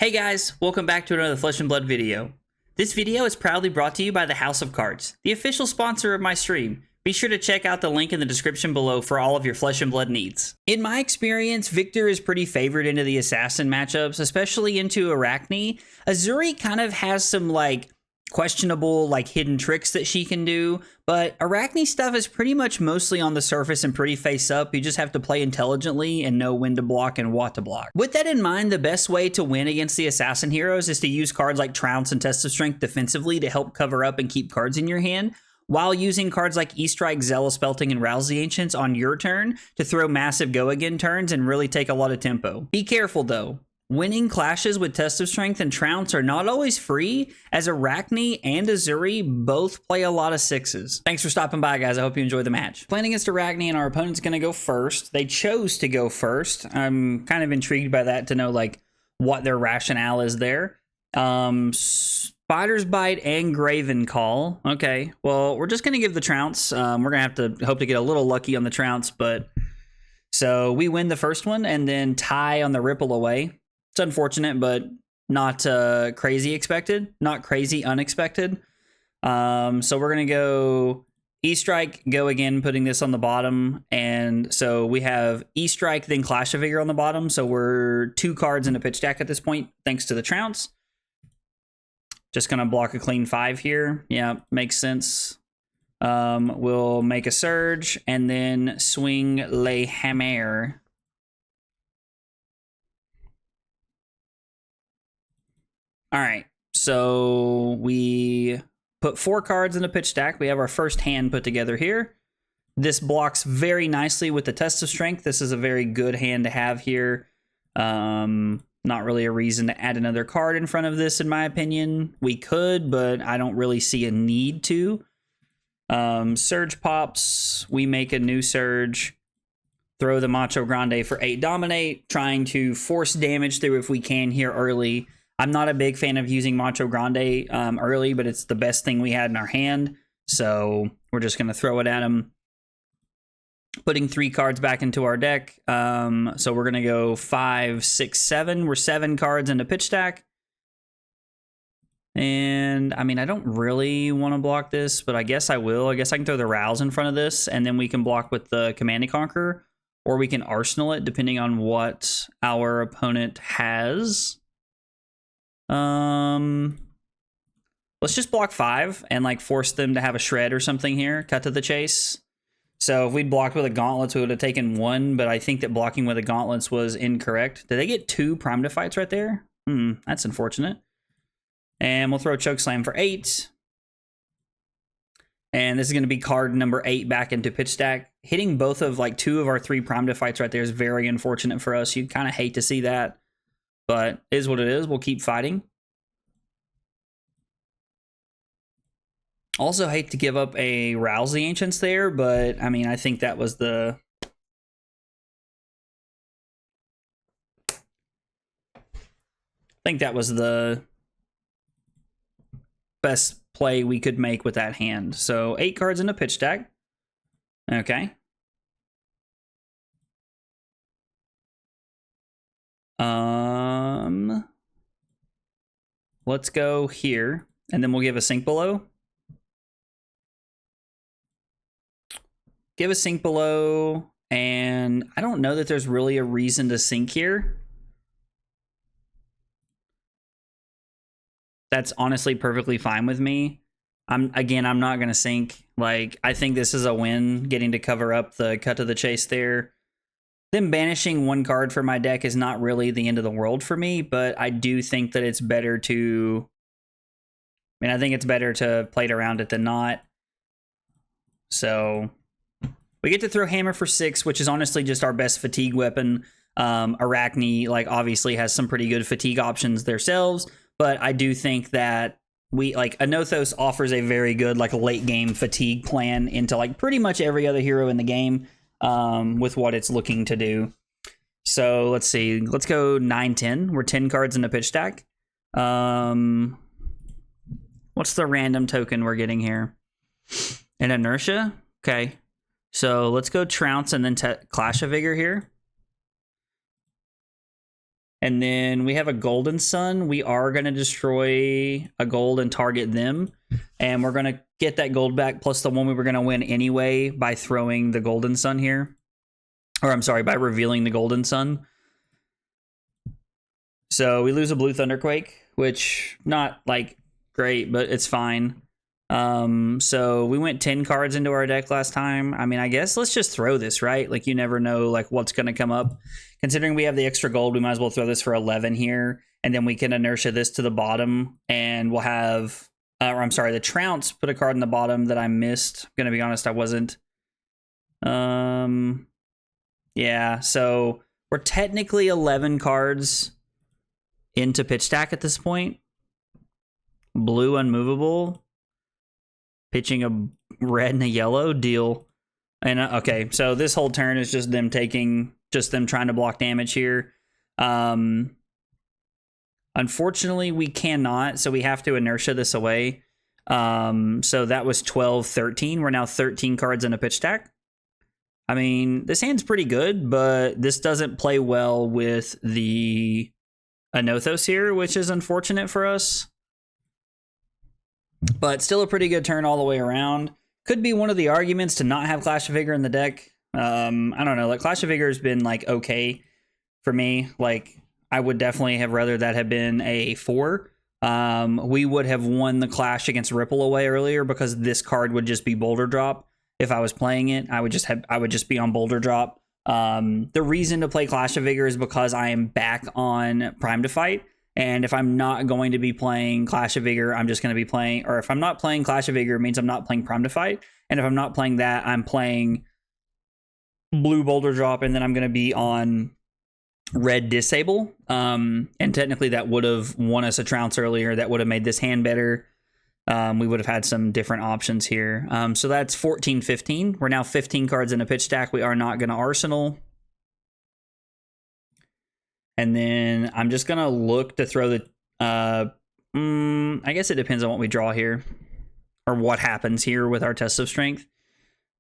Hey guys, welcome back to another Flesh and Blood video. This video is proudly brought to you by the House of Cards, the official sponsor of my stream. Be sure to check out the link in the description below for all of your Flesh and Blood needs. In my experience, Victor is pretty favored into the Assassin matchups, especially into Arakni. Azuri kind of has some questionable hidden tricks that she can do, but Arakni stuff is pretty much mostly on the surface and pretty face up. You just have to play intelligently and know when to block and what to block. With that in mind, the best way to win against the assassin heroes is to use cards like Trounce and Test of Strength defensively to help cover up and keep cards in your hand, while using cards like Strike, Zealous Belting, and Rouse the Ancients on your turn to throw massive go again turns and really take a lot of tempo. Be careful though. Winning clashes with Test of Strength and Trounce are not always free, as Arakni and Azuri both play a lot of sixes. Thanks for stopping by, guys. I hope you enjoyed the match. Playing against Arakni, and our opponent's going to go first. They chose to go first. I'm kind of intrigued by that to know what their rationale is there. Spider's Bite and Graven Call. Okay, well, we're just going to give the Trounce. We're going to have to hope to get a little lucky on the Trounce, but so we win the first one and then tie on the Ripple Away. It's unfortunate, but not crazy expected, not crazy unexpected. So we're going to go E-Strike, go again, putting this on the bottom. And so we have E-Strike, then Clash of Vigor on the bottom. So we're 2 cards in a pitch deck at this point, thanks to the Trounce. Just going to block a clean 5 here. Yeah, makes sense. We'll make a Surge and then swing Le Hammer. All right, so we put 4 cards in a pitch stack. We have our first hand put together here. This blocks very nicely with the Test of Strength. This is a very good hand to have here. Not really a reason to add another card in front of this, in my opinion. We could, but I don't really see a need to. Surge pops. We make a new Surge. Throw the Macho Grande for 8 Dominate, trying to force damage through if we can here early. I'm not a big fan of using Macho Grande early, but it's the best thing we had in our hand. So we're just going to throw it at him. Putting 3 cards back into our deck. So we're going to go 5, 6, 7. We're 7 cards into pitch stack. And I mean, I don't really want to block this, but I guess I will. I guess I can throw the Rouse in front of this, and then we can block with the Command and Conquer, or we can Arsenal it depending on what our opponent has. Let's just block 5 and force them to have a shred or something here. Cut to the chase. So if we'd blocked with a Gauntlets, we would have taken 1, but I think that blocking with a Gauntlets was incorrect. Did they get 2 Prime Defights right there? That's unfortunate. And we'll throw Chokeslam for 8. And this is going to be card number 8 back into pitch stack. Hitting both of 2 of our 3 Prime Defights right there is very unfortunate for us. You'd kind of hate to see that. But is what it is. We'll keep fighting. Also hate to give up a Rouse the Ancients there, but I mean, I think that was the best play we could make with that hand. So 8 cards in a pitch deck. Okay. Let's go here, and then we'll give a Sink Below. Give a Sink Below, and I don't know that there's really a reason to sink here. That's honestly perfectly fine with me. I'm not going to sink. I think this is a win, getting to cover up the cut to the chase there. Them banishing 1 card for my deck is not really the end of the world for me, but I do think that it's better to... I think it's better to play it around it than not. So we get to throw Hammer for 6, which is honestly just our best fatigue weapon. Arakni, obviously has some pretty good fatigue options themselves, but I do think that we, Anothos offers a very good, late game fatigue plan into, pretty much every other hero in the game. With what it's looking to do. So let's see. Let's go 9, 10. We're 10 cards in the pitch stack. What's the random token we're getting here? An Inertia? Okay. So let's go Trounce and then Clash of Vigor here. And then we have a Golden Sun. We are going to destroy a gold and target them. And we're going to get that gold back plus the one we were going to win anyway by throwing the Golden Sun here. Or I'm sorry, by revealing the Golden Sun. So we lose a blue Thunderquake, which not like great, but it's fine. So we went 10 cards into our deck last time. I mean, I guess let's just throw this, right? Like you never know like what's going to come up. Considering we have the extra gold, we might as well throw this for 11 here. And then we can inertia this to the bottom and we'll have, or I'm sorry, the Trounce put a card in the bottom that I missed. I'm going to be honest, I wasn't. Yeah, so we're technically 11 cards into pitch stack at this point. Blue unmovable. Pitching a red and a yellow deal. And okay, so this whole turn is just them taking, just them trying to block damage here. Unfortunately, we cannot, so we have to inertia this away. So that was 12, 13. We're now 13 cards in a pitch stack. I mean, this hand's pretty good, but this doesn't play well with the Anothos here, which is unfortunate for us. But still a pretty good turn all the way around. Could be one of the arguments to not have Clash of Vigor in the deck. I don't know. Like Clash of Vigor has been like okay for me. Like I would definitely have rather that have been a 4. We would have won the Clash against Ripple Away earlier because this card would just be Boulder Drop. If I was playing it, I would just be on Boulder Drop. The reason to play Clash of Vigor is because I am back on Prime to Fight. And if I'm not going to be playing Clash of Vigor, I'm just going to be playing, or if I'm not playing Clash of Vigor, it means I'm not playing Prime to Fight. And if I'm not playing that, I'm playing Blue Boulder Drop, and then I'm going to be on Red Disable. And technically that would have won us a Trounce earlier. That would have made this hand better. We would have had some different options here. So that's 14, 15. We're now 15 cards in a pitch stack. We are not going to Arsenal. And then I'm just going to look to throw the... I guess it depends on what we draw here. Or what happens here with our test of strength.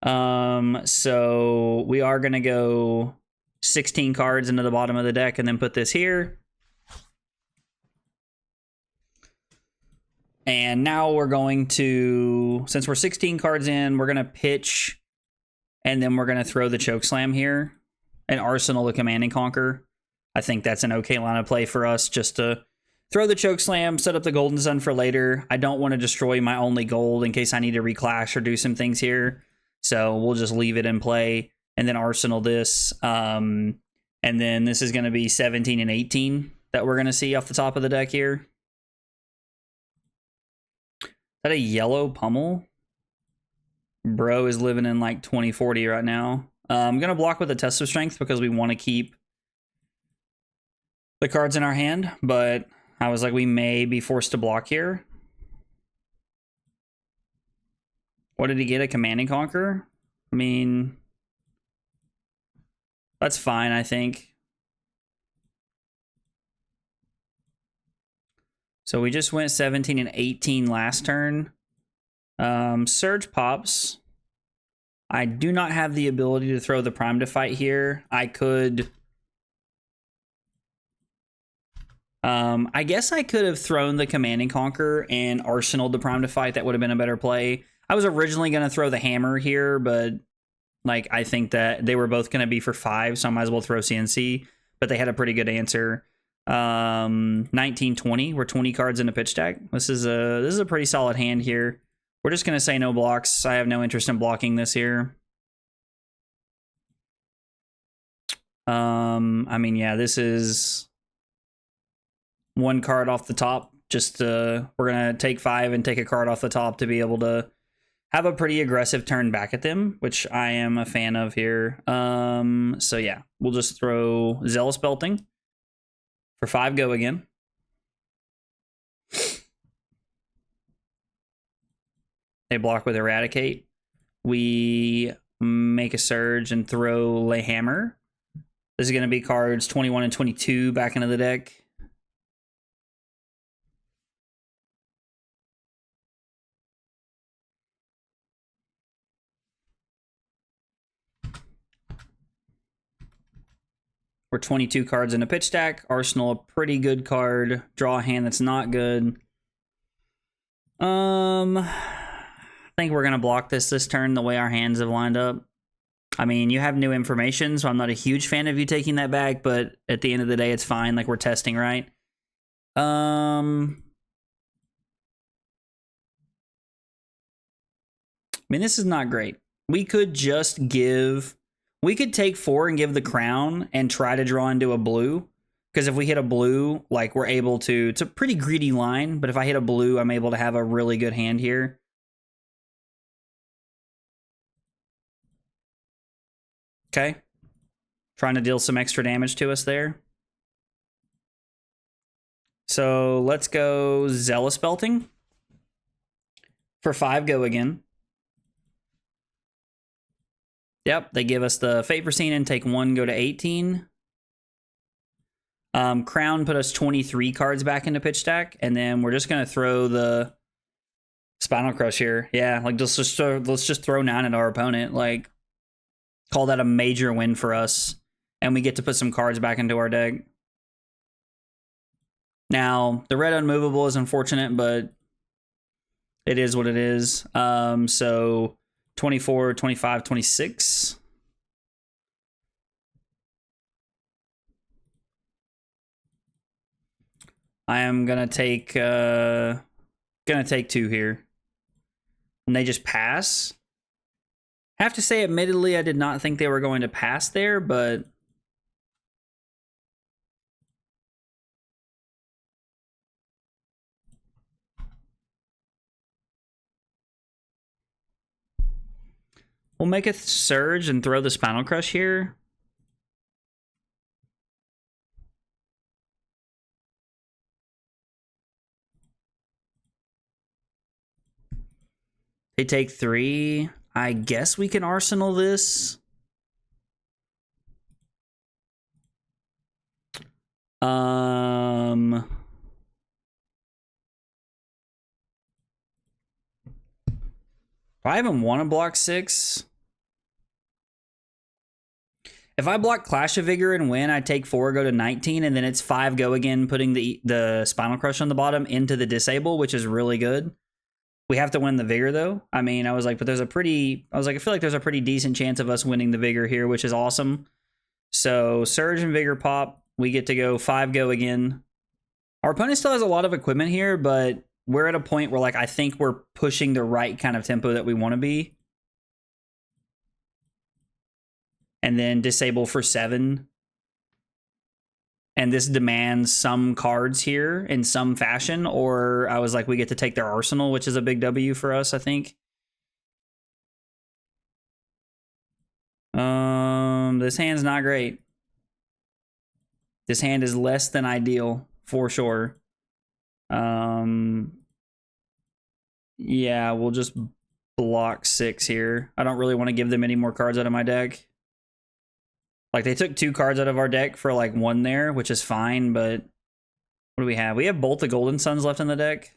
So we are going to go 16 cards into the bottom of the deck and then put this here. And now we're going to... Since we're 16 cards in, we're going to pitch. And then we're going to throw the Chokeslam here. And Arsenal the Command and Conquer. I think that's an okay line of play for us, just to throw the Chokeslam, set up the Golden Sun for later. I don't want to destroy my only gold in case I need to reclash or do some things here. So we'll just leave it in play and then Arsenal this. And then this is going to be 17 and 18 that we're going to see off the top of the deck here. Is that a yellow Pummel? Bro is living in like 2040 right now. I'm going to block with a Test of Strength because we want to keep the cards in our hand, but I was like, we may be forced to block here. What did he get? A Command and Conquer? I mean, that's fine, I think. So we just went 17 and 18 last turn. Surge pops. I do not have the ability to throw the Prime to Fight here. I could... I guess I could have thrown the Command and Conquer and Arsenal the Prime to Fight. That would have been a better play. I was originally going to throw the Hammer here, but like I think that they were both going to be for 5, so I might as well throw CNC. But they had a pretty good answer. 19-20. We're 20 cards in a pitch stack. This is a pretty solid hand here. We're just going to say no blocks. I have no interest in blocking this here. I mean, yeah, this is... one card off the top. Just we're gonna take 5 and take a card off the top to be able to have a pretty aggressive turn back at them, which I am a fan of here. So yeah, we'll just throw Zealous Belting for 5 go again. They block with Eradicate. We make a surge and throw Lay Hammer. This is gonna be cards 21 and 22 back into the deck. We're 22 cards in a pitch stack. Arsenal, a pretty good card. Draw a hand that's not good. I think we're going to block this turn the way our hands have lined up. I mean, you have new information, so I'm not a huge fan of you taking that back, but at the end of the day, it's fine. Like, we're testing, right? I mean, this is not great. We could just give... We could take 4 and give the crown and try to draw into a blue. Because if we hit a blue, like, we're able to... It's a pretty greedy line, but if I hit a blue, I'm able to have a really good hand here. Okay. Trying to deal some extra damage to us there. So let's go Zealous Belting. For 5, go again. Yep, they give us the Favor Scene and take 1, go to 18. Crown put us 23 cards back into pitch stack, and then we're just going to throw the Spinal Crush here. Yeah, like let's just throw 9 at our opponent. Like, call that a major win for us, and we get to put some cards back into our deck. Now, the red unmovable is unfortunate, but it is what it is. So 24, 25, 26. I am gonna take 2 here. And they just pass. I have to say, admittedly, I did not think they were going to pass there, but we'll make a surge and throw the Spinal Crush here. They take 3. I guess we can Arsenal this. Do I even want to block 6? If I block Clash of Vigor and win, I take 4, go to 19, and then it's 5, go again, putting the Spinal Crush on the bottom into the disable, which is really good. We have to win the Vigor, though. I mean, I was like, I feel like there's a pretty decent chance of us winning the Vigor here, which is awesome. So, Surge and Vigor pop. We get to go 5, go again. Our opponent still has a lot of equipment here, but we're at a point where, like, I think we're pushing the right kind of tempo that we want to be. And then disable for 7. And this demands some cards here in some fashion, or I was like, we get to take their arsenal, which is a big W for us, I think. This hand's not great. This hand is less than ideal, for sure. Yeah, we'll just block 6 here. I don't really want to give them any more cards out of my deck. Like, they took 2 cards out of our deck for, like, 1 there, which is fine, but what do we have? We have both the Golden Suns left in the deck.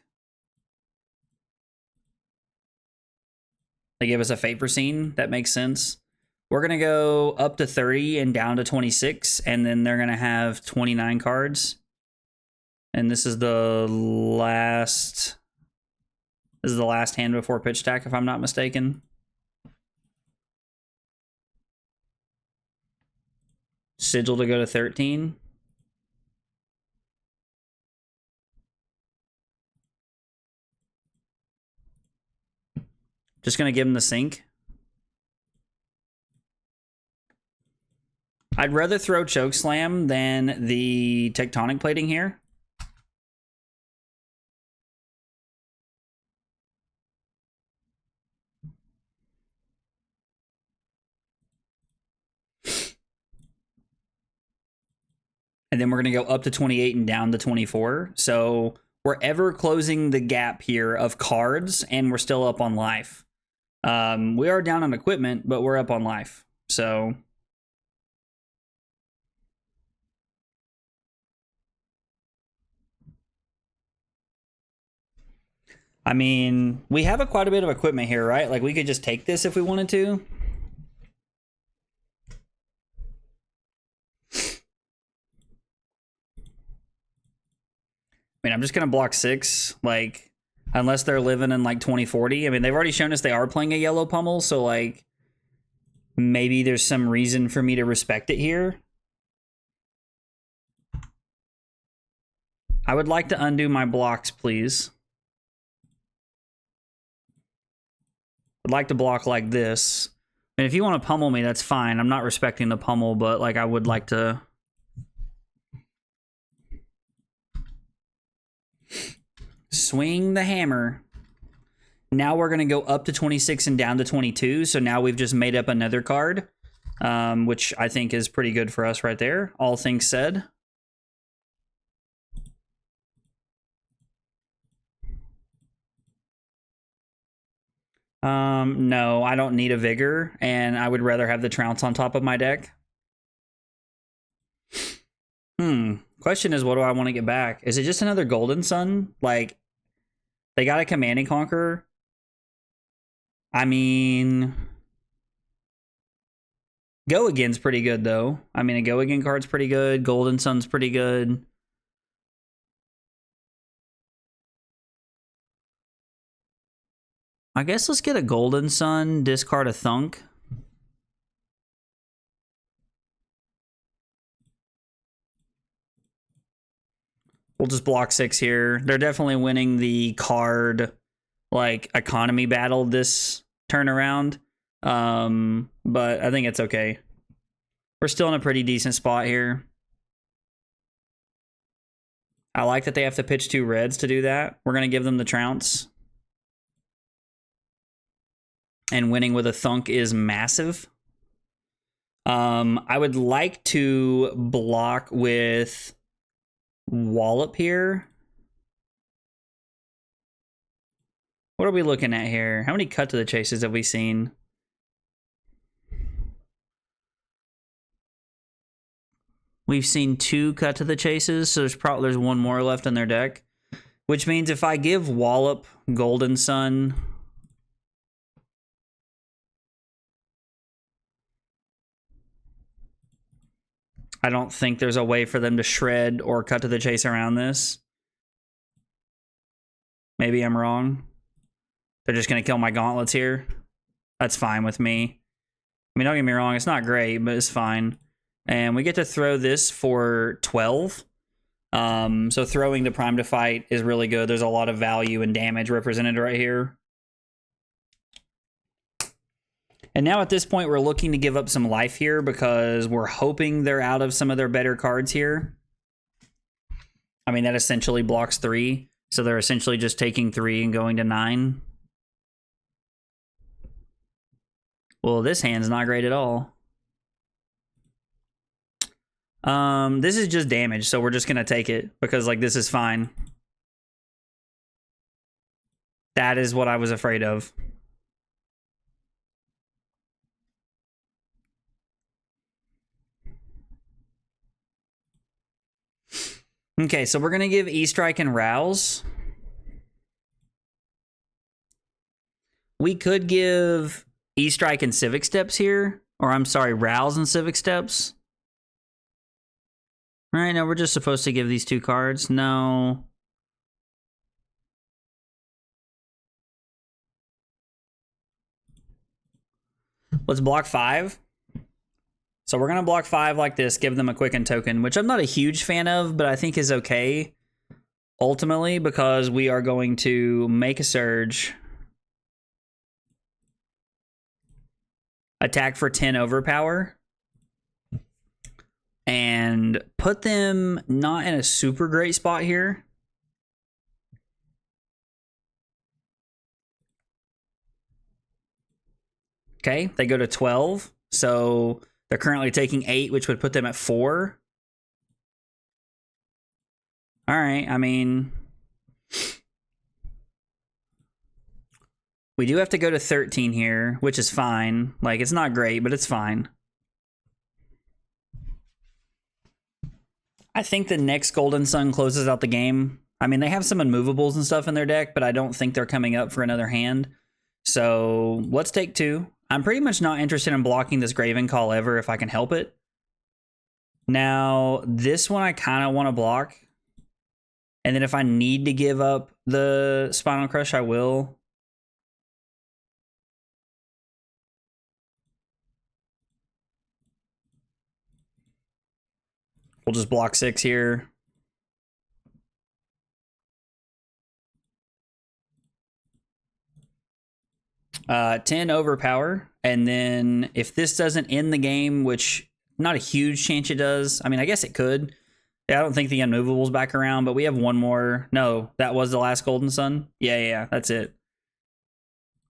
They give us a Favor Scene. That makes sense. We're going to go up to 30 and down to 26, and then they're going to have 29 cards. And this is the last... This is the last hand before pitch stack, if I'm not mistaken. Sigil to go to 13. Just going to give him the sink. I'd rather throw Chokeslam than the Tectonic Plating here. And then we're going to go up to 28 and down to 24. So we're ever closing the gap here of cards, and we're still up on life. We are down on equipment, but we're up on life. So... I mean, we have quite a bit of equipment here, right? Like, we could just take this if we wanted to. mean, I'm just going to block 6, like, unless they're living in, like, 2040. I mean, they've already shown us they are playing a yellow Pummel, so, like, maybe there's some reason for me to respect it here. I would like to undo my blocks, please. I'd like to block like this. And if you want to pummel me, that's fine. I'm not respecting the pummel, but, like, I would like to... swing the hammer. Now we're going to go up to 26 and down to 22. So now we've just made up another card, which I think is pretty good for us right there. All things said. No, I don't need a Vigor, and I would rather have the Trounce on top of my deck. Question is, what do I want to get back? Is it just another Golden Sun? Like, they got a Command and Conquer. I mean, Go Again's pretty good, though. I mean, a Go Again card's pretty good. Golden Sun's pretty good. I guess let's get a Golden Sun, discard a Thunk. We'll just block 6 here. They're definitely winning the card, like, economy battle this turnaround. But I think it's okay. We're still in a pretty decent spot here. I like that they have to pitch 2 reds to do that. We're going to give them the Trounce. And winning with a Thunk is massive. I would like to block with Wallop here. What are we looking at here? How many cut to the chases have we seen? We've seen 2 cut to the chases, so there's one more left in their deck. Which means if I give Wallop Golden Sun... I don't think there's a way for them to shred or cut to the chase around this. Maybe I'm wrong. They're just going to kill my gauntlets here. That's fine with me. I mean, don't get me wrong, it's not great, but it's fine. And we get to throw this for 12. So throwing the Prime to Fight is really good. There's a lot of value and damage represented right here. And now at this point, we're looking to give up some life here because we're hoping they're out of some of their better cards here. I mean, that essentially blocks 3. So they're essentially just taking 3 and going to 9. Well, this hand's not great at all. This is just damage, so we're just going to take it because, like, this is fine. That is what I was afraid of. Okay, so we're going to give E-Strike and Rouse. We could give E-Strike and Civic Steps here. Or, I'm sorry, Rouse and Civic Steps. All right, no, we're just supposed to give these 2 cards. No. Let's block 5. So we're going to block 5 like this, give them a Quicken token, which I'm not a huge fan of, but I think is okay, ultimately, because we are going to make a Surge, attack for 10 overpower, and put them not in a super great spot here. Okay, they go to 12, so... they're currently taking 8, which would put them at 4. All right, I mean... we do have to go to 13 here, which is fine. Like, it's not great, but it's fine. I think the next Golden Sun closes out the game. I mean, they have some unmovables and stuff in their deck, but I don't think they're coming up for another hand. So, let's take 2. I'm pretty much not interested in blocking this Graven Call ever if I can help it. Now, this one I kind of want to block. And then if I need to give up the Spinal Crush, I will. We'll just block 6 here. Uh, 10 overpower. And then if this doesn't end the game, which not a huge chance it does. I mean, I guess it could. Yeah, I don't think the Unmovable's back around, but we have one more. No, that was the last Golden Sun. Yeah, that's it.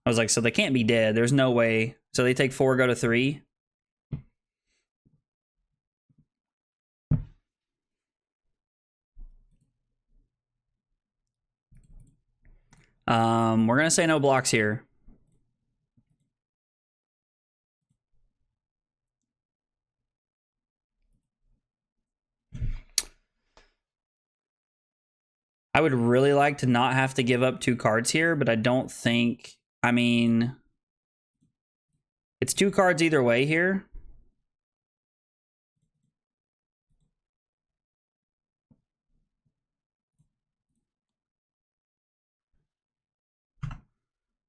I was like, so they can't be dead. There's no way. So they take 4, go to 3. We're gonna say no blocks here. I would really like to not have to give up 2 cards here, but I don't think, I mean, it's 2 cards either way here. I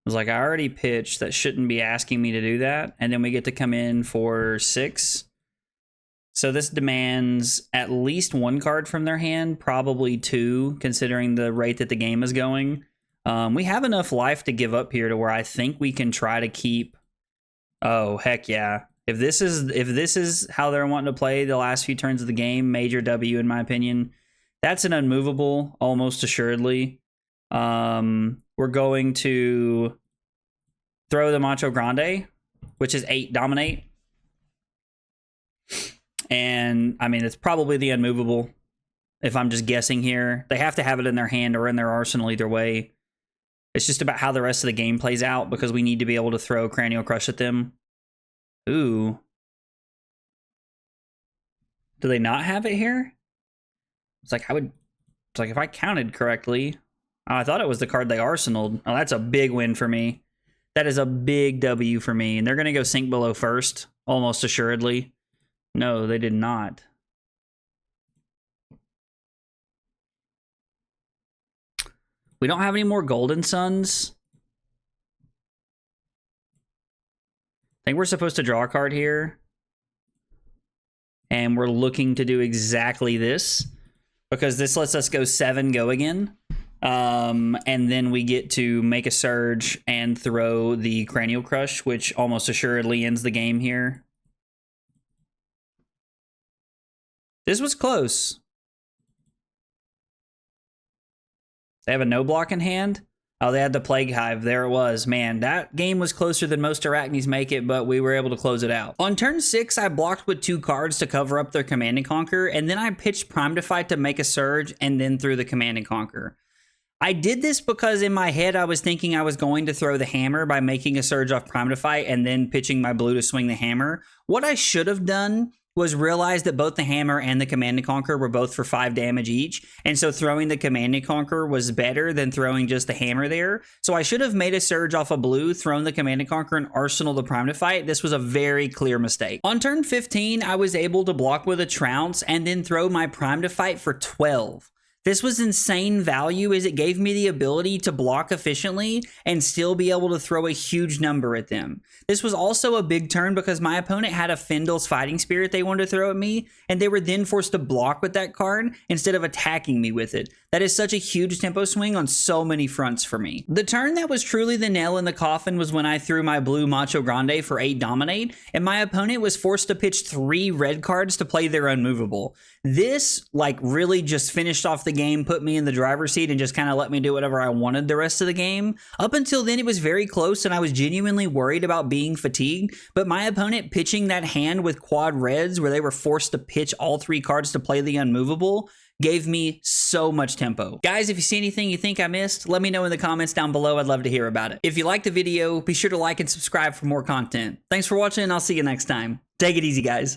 was like, I already pitched, that shouldn't be asking me to do that. And then we get to come in for 6. So this demands at least 1 card from their hand, probably 2, considering the rate that the game is going. We have enough life to give up here to where I think we can try to keep. Oh, heck yeah. If this is how they're wanting to play the last few turns of the game, major W in my opinion. That's an unmovable, almost assuredly. We're going to throw the Macho Grande, which is 8 dominate. And I mean, it's probably the unmovable if I'm just guessing here. They have to have it in their hand or in their arsenal either way. It's just about how the rest of the game plays out because we need to be able to throw Cranial Crush at them. Ooh. Do they not have it here? It's like if I counted correctly. Oh, I thought it was the card they arsenaled. Oh, that's a big win for me. That is a big W for me. And they're going to go sink below first, almost assuredly. No, they did not. We don't have any more Golden Suns. I think we're supposed to draw a card here. And we're looking to do exactly this. Because this lets us go 7, go again. And then we get to make a surge and throw the Cranial Crush, which almost assuredly ends the game here. This was close. They have a no block in hand. Oh, they had the Plague Hive. There it was. Man, that game was closer than most Araknis make it, but we were able to close it out. On turn 6, I blocked with 2 cards to cover up their Command and Conquer, and then I pitched Prime to Fight to make a surge, and then threw the Command and Conquer. I did this because in my head I was thinking I was going to throw the hammer by making a surge off Prime to Fight and then pitching my blue to swing the hammer. What I should have done was realize that both the hammer and the Command and Conquer were both for 5 damage each, and so throwing the Command and Conquer was better than throwing just the hammer there. So I should have made a surge off a blue, thrown the Command and Conquer, and arsenal the Prime to Fight. This was a very clear mistake. On turn 15, I was able to block with a Trounce and then throw my Prime to Fight for 12. This was insane value as it gave me the ability to block efficiently and still be able to throw a huge number at them. This was also a big turn because my opponent had a Fendel's Fighting Spirit they wanted to throw at me, and they were then forced to block with that card instead of attacking me with it. That is such a huge tempo swing on so many fronts for me. The turn that was truly the nail in the coffin was when I threw my blue Macho Grande for 8 dominate, and my opponent was forced to pitch 3 red cards to play their unmovable. This, like, really just finished off the game, put me in the driver's seat, and just kind of let me do whatever I wanted the rest of the game. Up until then, it was very close, and I was genuinely worried about being fatigued, but my opponent pitching that hand with quad reds where they were forced to pitch all 3 cards to play the unmovable gave me so much tempo. Guys, if you see anything you think I missed, let me know in the comments down below. I'd love to hear about it. If you liked the video, be sure to like and subscribe for more content. Thanks for watching, and I'll see you next time. Take it easy, guys.